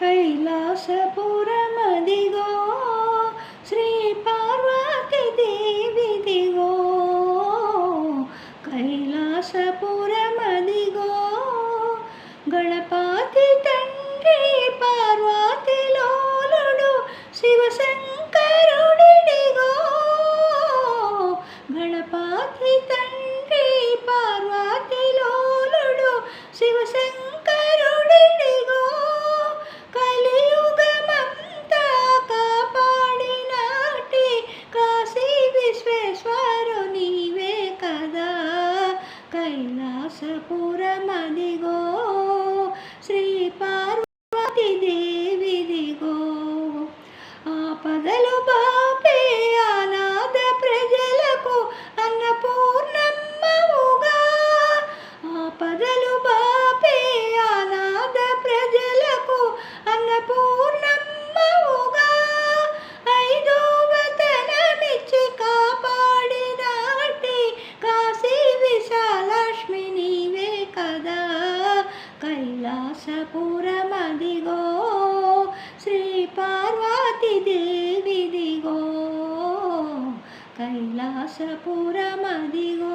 కైలాసపురమదిగో శ్రీ పార్వతీ దేవిదిగో. కైలాసపురమదిగో గణపతి తండ్రి పార్వతి లోలుడు శివశంకరుడిగో. గణపతి తండ్రి పార్వతి లోలుడు శివశంకరుడిగో. కలియుగమంతా కాపాడినాటి కాశీ విశ్వేశ్వరుని నీవే కదా. కైలాసపురమదిగో శ్రీ పార్వతీ దేవిదిగో. ఆపదలు బాపే అనాథ ప్రజలకు అన్నపూర్ణమ్మవుగా. ఆపదలు బాపే అనాథ ప్రజలకు అన్నపూర్ణమ్మవుగా. ఐదో వతనమిచ్చి కాపాడినాటి కాశీ విశాలక్ష్మి నీవే కదా. కైలాసపురమదిగో శ్రీ పార్వతీ దేవిదిగో. కైలాసపురమదిగో.